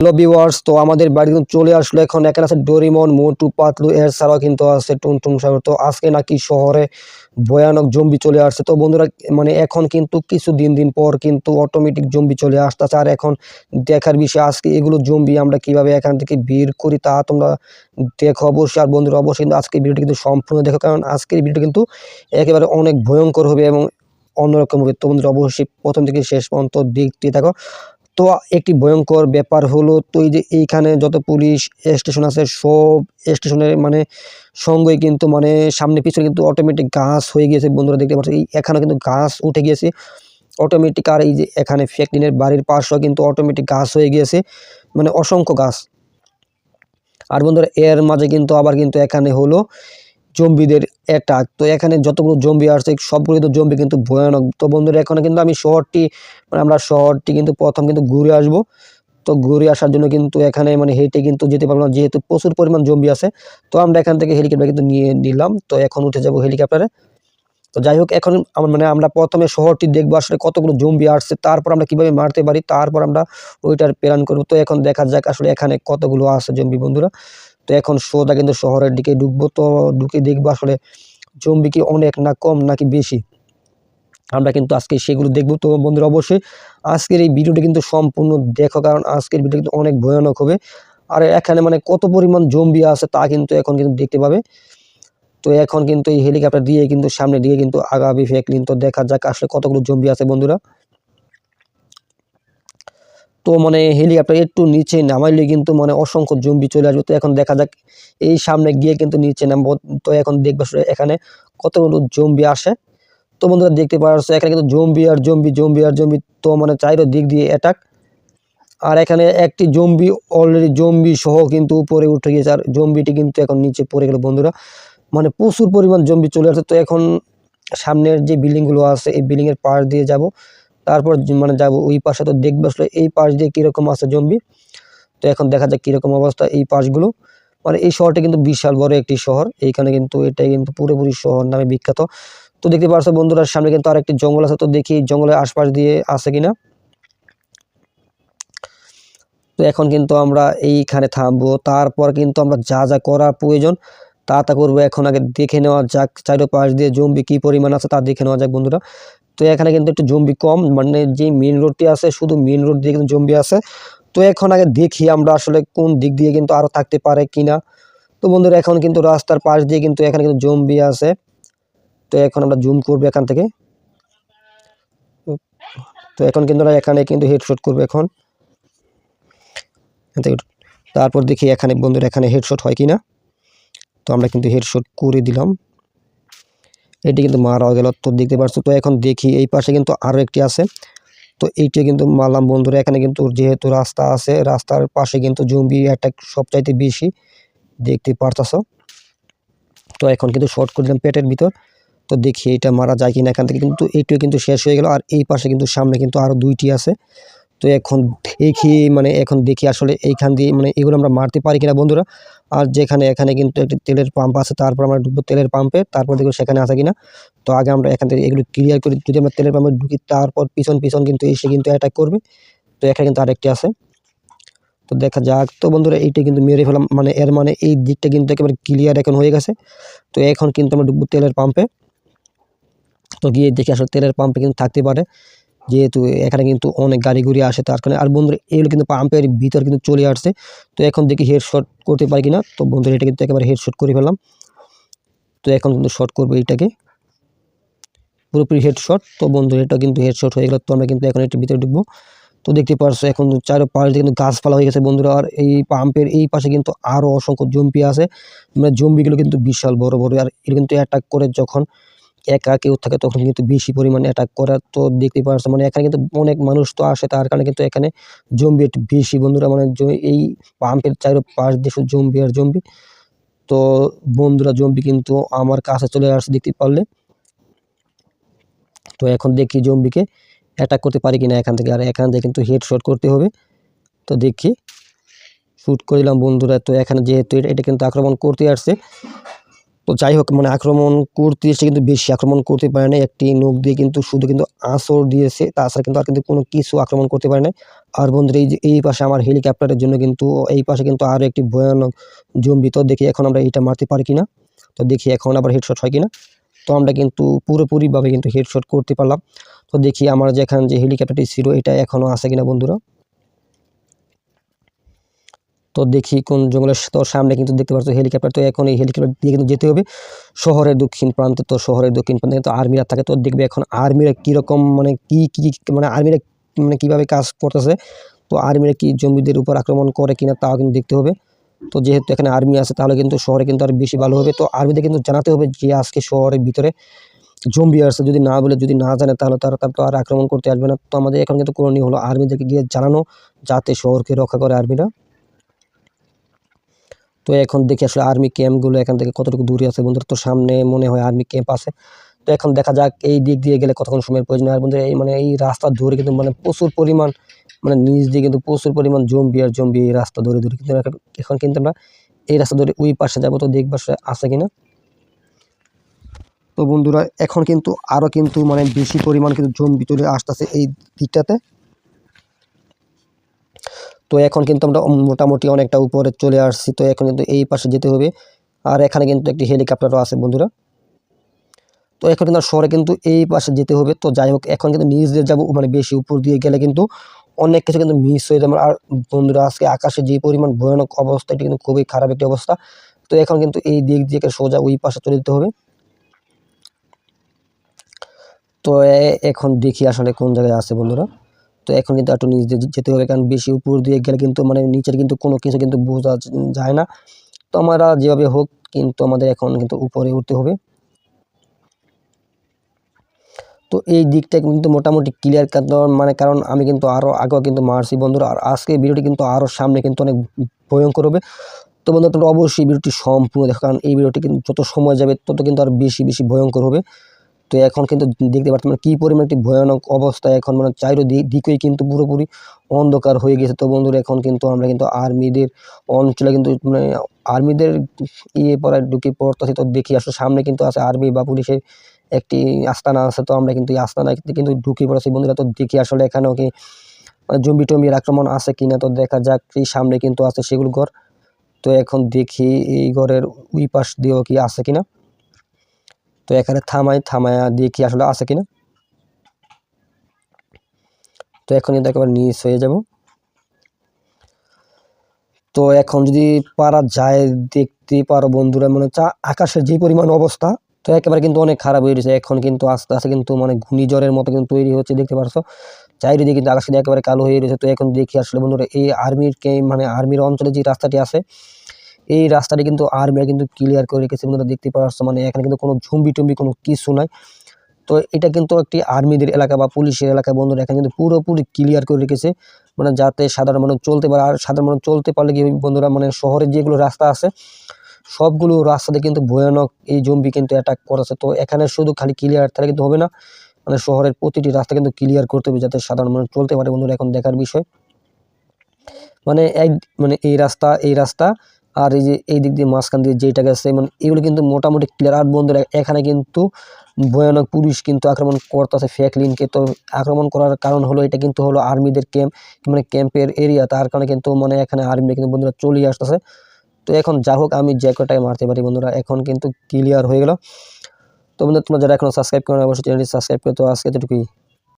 Hello viewers, তো আমাদের বাড়ি কিন্তু চলে আসলো। এখন এখানে আছে ডোরিমন, মোটু পাতলু, এছাড়াও কিন্তু আছে টুনটুন সাগর। তো আজকে নাকি শহরে ভয়ানক জম্বি চলে আসছে। তো বন্ধুরা, মানে এখন কিন্তু কিছু দিন পর কিন্তু অটোমেটিক জম্বি চলে আসতেছে। আর এখন দেখার বিষয় আজকে এগুলো জম্বি আমরা কিভাবে এখান থেকে বের করি তা তোমরা দেখো অবশ্যই। আর বন্ধুরা অবশ্যই কিন্তু আজকের ভিডিওটি কিন্তু সম্পূর্ণ দেখো, কারণ আজকের ভিডিওটি কিন্তু একেবারে অনেক ভয়ঙ্কর হবে এবং অন্যরকম হবে। তো বন্ধুরা অবশ্যই প্রথম থেকে শেষ পর্যন্ত দেখতে থাকো। তো একটি ভয়ঙ্কর ব্যাপার হলো, তো এই যে এইখানে যত পুলিশ স্টেশন আছে সব স্টেশনের মানে সঙ্গেই কিন্তু মানে সামনে পিছনে কিন্তু অটোমেটিক গাছ হয়ে গিয়েছে। বন্ধুরা দেখতে পাচ্ছ এখানে কিন্তু গাছ উঠে গিয়েছে অটোমেটিক। আর এই যে এখানে ফ্যাক্টরিনের বাড়ির পাশেও কিন্তু অটোমেটিক গাছ হয়ে গিয়েছে, মানে অসংখ্য গাছ। আর বন্ধুরা এর মাঝে কিন্তু আবার কিন্তু এখানে হলো জম্বিদের অ্যাটাক। তো এখানে যতগুলো জম্বি আসছে সবগুলো তো জম্বি কিন্তু ভয়ানক। তো বন্ধুরা এখানে কিন্তু আমি শহরটি মানে আমরা শহরটি কিন্তু প্রথম কিন্তু ঘুরে আসব। তো ঘুরে আসার জন্য কিন্তু এখানে মানে হেঁটে কিন্তু যেতে পারবো না, যেহেতু প্রচুর পরিমাণ জম্বি আছে। তো আমরা এখান থেকে হেলিকপ্টার কিন্তু নিয়ে নিলাম। তো এখন উঠে যাব হেলিকপ্টারে। তো যাই হোক, এখন মানে আমরা প্রথমে শহরটি দেখবো আসলে কতগুলো জম্বি আসছে, তারপর আমরা কিভাবে মারতে পারি, তারপর আমরা ওইটার প্ল্যান করবো। তো এখন দেখা যাক আসলে এখানে কতগুলো আছে জম্বি বন্ধুরা। তো এখন সোজা কিন্তু শহরের দিকে ঢুকবো। তো ঢুকে দেখবো আসলে জম্বি কি অনেক না কম নাকি বেশি, আমরা কিন্তু আজকে সেগুলো দেখবো। তো বন্ধুরা অবশ্যই আজকের এই ভিডিওটি কিন্তু সম্পূর্ণ দেখো, কারণ আজকের ভিডিও কিন্তু অনেক ভয়ানক হবে। আর এখানে মানে কত পরিমাণ জম্বি আছে তা কিন্তু এখন কিন্তু দেখতে পাবে। তো এখন কিন্তু এই হেলিকপ্টার দিয়ে কিন্তু সামনে দিয়ে কিন্তু আগাবে ফ্যাকলিন। তো দেখা যাক আসলে কতগুলো জম্বি আছে বন্ধুরা। তো মানে হেলিকপ্টার একটু নিচে নামাইলে কিন্তু মানে অসংখ্য জম্বি চলে আসবে। তো এখন দেখা যাক এই সামনে গিয়ে কিন্তু নিচে নামবো। তো এখন দেখবো আসলে এখানে কতগুলো জম্বি আসে। তো বন্ধুরা দেখতে পাচ্ছ এখানে কিন্তু জম্বি আর জম্বি, জম্বি আর জম্বি। তো মানে চাইরো দিক দিয়ে অ্যাটাক। আর এখানে একটি জম্বি অলরেডি জম্বি সহ কিন্তু উপরে উঠে গিয়েছে, আর জম্বিটি কিন্তু এখন নিচে পড়ে গেল বন্ধুরা। মানে প্রচুর পরিমাণ জম্বি চলে আসছে। তো এখন সামনের যে বিল্ডিংগুলো আছে এই বিল্ডিংয়ের পাশ দিয়ে যাব, তারপর মানে যাব ওই পাশে। তো দেখবো আসলে এই পাশ দিয়ে কীরকম আছে জম্বি। তো এখন দেখা যাক কীরকম অবস্থা এই পাশগুলো। মানে এই শহরটা কিন্তু বিশাল বড় একটি শহর, এইখানে কিন্তু এটাই কিন্তু পুরোপুরি শহর নামে বিখ্যাত। তো দেখতে পাচ্ছ বন্ধুরা সামনে কিন্তু আরেকটি জঙ্গল আছে। তো দেখি জঙ্গলের আশপাশ দিয়ে আছে কিনা। তো এখন কিন্তু আমরা এইখানে থামবো, তারপর কিন্তু আমরা যা যা করার প্রয়োজন তা করবো। এখন আগে দেখে নেওয়া যাক চারপাশ দিয়ে জম্বি কি পরিমাণ আছে তা দেখে নেওয়া যাক বন্ধুরা। তো এখানে কিন্তু একটু জম্বি কম, মানে যে মেন রোডটি আছে শুধু মেন রোড দিয়ে কিন্তু জম্বি আছে। তো এখন আগে দেখি আমরা আসলে কোন দিক দিয়ে কিন্তু আরো থাকতে পারে কিনা। তো বন্ধুরা এখন কিন্তু রাস্তার পাশ দিয়ে কিন্তু এখানে কিন্তু জম্বি আছে। তো এখন আমরা জুম করবো এখান থেকে। তো এখন কিন্তু এখানে কিন্তু হেডশট করবো এখন। তারপর দেখি এখানে বন্ধুরা এখানে হেডশট হয় কিনা। তো আমরা কিন্তু হেডশট করে দিলাম, এটি কিন্তু মারা গেল। তো দেখতে পাচ্ছ। তো এখন দেখি এই পাশে কিন্তু আরও একটি আছে। তো এইটা কিন্তু মারলাম বন্ধুরা। এখানে কিন্তু যেহেতু রাস্তা আছে, রাস্তার পাশে কিন্তু জম্বি অ্যাটাক সবচাইতে বেশি দেখতে পারতাছ। তো এখন কিন্তু শর্ট করে দিলাম পেটের ভিতর। তো দেখি এটা মারা যায় কিনা এখান থেকে। কিন্তু এইটিও কিন্তু শেষ হয়ে গেল। আর এই পাশে কিন্তু সামনে কিন্তু আরও দুইটি আছে। তো এখন দেখি মানে এখন দেখি আসলে এইখান দিয়ে মানে এগুলো আমরা মারতে পারি কিনা বন্ধুরা। আর যেখানে এখানে কিন্তু একটি তেলের পাম্প আছে, তারপর আমরা ঢুকবো তেলের পাম্পে, তারপর দেখবো সেখানে আছে কিনা। তো আগে আমরা এখান থেকে এগুলো ক্লিয়ার করি। যদি আমরা তেলের পাম্পে ঢুকি তারপর পিছন কিন্তু এসে কিন্তু অ্যাটাক করবে। তো এখানে কিন্তু আরেকটি আছে। তো দেখা যাক। তো বন্ধুরা এইটা কিন্তু মেরে ফেলাম, মানে এর মানে এই দিকটা কিন্তু একেবারে ক্লিয়ার এখন হয়ে গেছে। তো এখন কিন্তু আমরা ঢুকবো তেলের পাম্পে। তো গিয়ে দেখি আসলে তেলের পাম্পে কিন্তু থাকতে পারে, যেহেতু এখানে কিন্তু অনেক গাড়ি ঘুরে আসে তার কারণে। আর বন্ধুরা এগুলো কিন্তু পাম্পের ভিতর কিন্তু চলে আসছে। তো এখন দেখি হেডশট করতে পারি কিনা। তো বন্ধুরা এটা কিন্তু একেবারে হেডশট করে ফেললাম। তো এখন কিন্তু শট করবো এইটাকে পুরোপুরি হেডশট। তো বন্ধুরা এটা কিন্তু হেডশট হয়ে গেল। তো আমরা কিন্তু এখন এটার ভিতরে ঢুকবো। তো দেখতে পারছো এখন চারপাশ দিয়ে কিন্তু গাছপালা হয়ে গেছে বন্ধুরা। আর এই পাম্পের এই পাশে কিন্তু আরও অসংখ্য জম্বি আছে, মানে জম্বিগুলো কিন্তু বিশাল বড় বড়। আর এর কিন্তু অ্যাটাক করে যখন একা কেউ থাকে তখন কিন্তু বেশি পরিমাণে অ্যাটাক করে। তো দেখতে পাচ্ছ মানে এখানে কিন্তু অনেক মানুষ তো আসে, তার কারণে কিন্তু এখানে জম্বি একটু বেশি বন্ধুরা। মানে এই পাম্পের চারপাশ দিয়ে শুধু জম্বি আর জম্বি। তো বন্ধুরা জম্বি কিন্তু আমার কাছে চলে আসছে দেখতে পারলে। তো এখন দেখি জম্বিকে অ্যাটাক করতে পারি কিনা এখান থেকে। আর এখান থেকে কিন্তু হেডশট করতে হবে। তো দেখি শ্যুট করে দিলাম বন্ধুরা। তো এখানে যেহেতু এটা কিন্তু আক্রমণ করতে আসছে, তো তো যাই হোক মানে আক্রমণ করতে এসে কিন্তু বেশি আক্রমণ করতে পারে না, একটি নখ দিয়ে কিন্তু শুধু কিন্তু আঁচড় দিয়েছে, তাছাড়া কিন্তু আর কিন্তু কোনো কিছু আক্রমণ করতে পারে না। আর বন্ধুরা এই যে এই পাশে আমার হেলিকপ্টারের জন্য কিন্তু এই পাশে কিন্তু আরও একটি ভয়ানক জম্বি। তো দেখি এখন আমরা এটা মারতে পারি কিনা, তো দেখি এখন আবার হেডশট হয় কিনা। তো আমরা কিন্তু পুরোপুরিভাবে কিন্তু হেডশট করতে পারলাম। তো দেখি আমার যেখানে যে হেলিকপ্টারটি ছিল এটা এখনও আছে কিনা বন্ধুরা। তো দেখি কোন জঙ্গলের তো সামনে কিন্তু দেখতে পাচ্ছ হেলিকপ্টার। তো এখন এই হেলিকপ্টার দিয়ে কিন্তু যেতে হবে শহরের দক্ষিণ প্রান্তে। তো শহরের দক্ষিণ প্রান্তে কিন্তু আর্মিরা থাকে। তো দেখবে এখন আর্মিরা কীরকম মানে কি মানে আর্মিরা মানে কীভাবে কাজ করতেছে, তো আর্মিরা কি জঙ্গিদের উপর আক্রমণ করে কিনা তাও কিন্তু দেখতে হবে। তো যেহেতু এখানে আর্মি আছে তাহলে কিন্তু শহরে কিন্তু আর বেশি ভালো হবে। তো আর্মিদের কিন্তু জানাতে হবে যে আজকে শহরের ভিতরে জম্বি আসছে, যদি না বলে যদি না জানে তাহলে তারা তো আর আক্রমণ করতে আসবে না। তো আমাদের এখন কিন্তু করণীয় হলো আর্মিদেরকে গিয়ে জানানো যাতে শহরকে রক্ষা করে আর্মিরা। তো এখন দেখি আসলে আর্মি ক্যাম্পগুলো এখান থেকে কতটুকু দূরে আছে বন্ধুরা। তো সামনে মনে হয় আর্মি ক্যাম্প আছে। তো এখন দেখা যাক এই দিক দিয়ে গেলে কতক্ষণ সময়ের প্রয়োজন হয়। আর বন্ধুরা এই মানে এই রাস্তা ধরে কিন্তু মানে প্রচুর পরিমাণ মানে নিচ দিয়ে কিন্তু প্রচুর পরিমাণ জম্বি এই রাস্তা ধরে কিন্তু এখন কিন্তু আমরা এই রাস্তা ধরে ওই পাশে যাবো। তো দেখবো আছে কিনা। তো বন্ধুরা এখন কিন্তু আরও কিন্তু মানে বেশি পরিমাণ কিন্তু জম্বি চলে আসতেছে এই দিকটাতে। তো এখন কিন্তু আমরা মোটামুটি অনেকটা উপরে চলে আসছি। তো এখন কিন্তু এই পাশে যেতে হবে। আর এখানে কিন্তু একটি হেলিকপ্টারও আছে বন্ধুরা। তো এখন কিন্তু শহরে কিন্তু এই পাশে যেতে হবে। তো যাই হোক এখন কিন্তু নিচ দিয়ে যাবো, মানে বেশি উপর দিয়ে গেলে কিন্তু অনেক কিছু কিন্তু মিস হয়ে যাবে। আর বন্ধুরা আজকে আকাশে যে পরিমাণ ভয়ানক অবস্থা, এটি কিন্তু খুবই খারাপ একটি অবস্থা। তো এখন কিন্তু এই দিক দিয়ে সোজা ওই পাশে চলে যেতে হবে। তো এখন দেখি আসলে কোন জায়গায় আছে বন্ধুরা। তো এখন কিন্তু একটু নিচ দিয়ে যেতে হবে, কারণ বেশি উপর দিয়ে গেলে কিন্তু মানে নিচের কিন্তু কোনো কিছু কিন্তু বোঝা যায় না। তো আমরা যেভাবে হোক কিন্তু আমাদের এখন কিন্তু উপরে উঠতে হবে। তো এই দিকটা কিন্তু মোটামুটি ক্লিয়ার মানে কারণ আমি কিন্তু আরও আগেও কিন্তু মারছি বন্ধুরা। আর আজকে ভিডিওটি কিন্তু আরও সামনে কিন্তু অনেক ভয়ঙ্কর হবে। তো বন্ধুরা তোমরা অবশ্যই ভিডিওটি সম্পূর্ণ দেখো, কারণ এই ভিডিওটি কিন্তু যত সময় যাবে তত কিন্তু আর বেশি ভয়ঙ্কর হবে। তো এখন কিন্তু দেখতে পাচ্ছি মানে কী পরিমাণ একটি ভয়ানক অবস্থা, এখন মানে দিকেই কিন্তু পুরোপুরি অন্ধকার হয়ে গেছে। তো বন্ধুরা এখন কিন্তু আমরা কিন্তু আর্মিদের অঞ্চলে কিন্তু মানে আর্মিদের পড়ায় ঢুকে পড়তেছি। তো দেখি আসলে সামনে কিন্তু আছে আর্মি বা পুলিশের একটি আস্তানা আছে। তো আমরা কিন্তু এই আস্তানায় কিন্তু ঢুকে পড়েছি বন্ধুরা। তো দেখি আসলে এখানেও কি জম্বি টম্বির আক্রমণ আছে কিনা। তো দেখা যাক, এই সামনে কিন্তু আছে সেগুলো ঘর। তো এখন দেখি এই ঘরের ওই পাশ দিয়েও কি আছে কিনা। তো এখানে থামায়া দেখি আসলে আছে কিনা। তো এখন কিন্তু একেবারে নিচ হয়ে যাব। তো এখন যদি পারা যায় দেখতে পারো বন্ধুরা, মনে হচ্ছে আকাশের যে পরিমাণ অবস্থা, তো একেবারে কিন্তু অনেক খারাপ হয়ে গেছে। এখন কিন্তু আস্তে আস্তে কিন্তু মানে ঘূর্ণিঝড়ের মতো কিন্তু তৈরি হচ্ছে, দেখতে পারছো চারিদিকে কিন্তু আকাশে একেবারে কালো হয়ে রয়েছে। তো এখন দেখি আসলে বন্ধুরা এই মানে আর্মির অঞ্চলে যে রাস্তাটি আছে, এই রাস্তাটি কিন্তু আর্মিরা কিন্তু ক্লিয়ার করে রেখেছে বন্ধুরা, দেখতে পারছো। মানে এখানে কিন্তু কোনো ঝুম্বি টুম্বি কোনো কিছু নাই। তো এটা কিন্তু একটি আর্মিদের এলাকা বা পুলিশের এলাকা বন্ধুরা, এখানে কিন্তু পুরোপুরি ক্লিয়ার করে রেখেছে, মানে যাতে সাধারণ মানুষ চলতে পারে। আর সাধারণ মানুষ চলতে পারলে কি বন্ধুরা, মানে শহরের যেগুলো রাস্তা আছে সবগুলো রাস্তাতে কিন্তু ভয়ানক এই জম্বি কিন্তু অ্যাটাক করেছে। তো এখানে শুধু খালি ক্লিয়ার তাহলে কিন্তু হবে না, মানে শহরের প্রতিটি রাস্তা কিন্তু ক্লিয়ার করতে হবে যাতে সাধারণ মানুষ চলতে পারে বন্ধুরা। এখন দেখার বিষয় মানে মানে এই রাস্তা আর এই যে এই দিক দিয়ে মাঝখান দিয়ে যেটা গেছে, মানে এগুলো কিন্তু মোটামুটি ক্লিয়ার। আর বন্ধুরা এখানে কিন্তু ভয়ানক পুলিশ কিন্তু আক্রমণ করতেছে ফ্র্যাঙ্কলিনকে। তো আক্রমণ করার কারণ হলো এটা কিন্তু হলো আর্মিদের ক্যাম্প, মানে ক্যাম্পের এরিয়া, তার কারণে কিন্তু মানে এখানে আর্মি কিন্তু বন্ধুরা চলে আসতেছে। তো এখন যা হোক আমি যে কটায় মারতে পারি বন্ধুরা, এখন কিন্তু ক্লিয়ার হয়ে গেল। তো বন্ধুরা তোমরা যারা এখনো সাবস্ক্রাইব করো অবশ্যই চ্যানেলটি সাবস্ক্রাইব করে। তো আজকে এতটুকুই।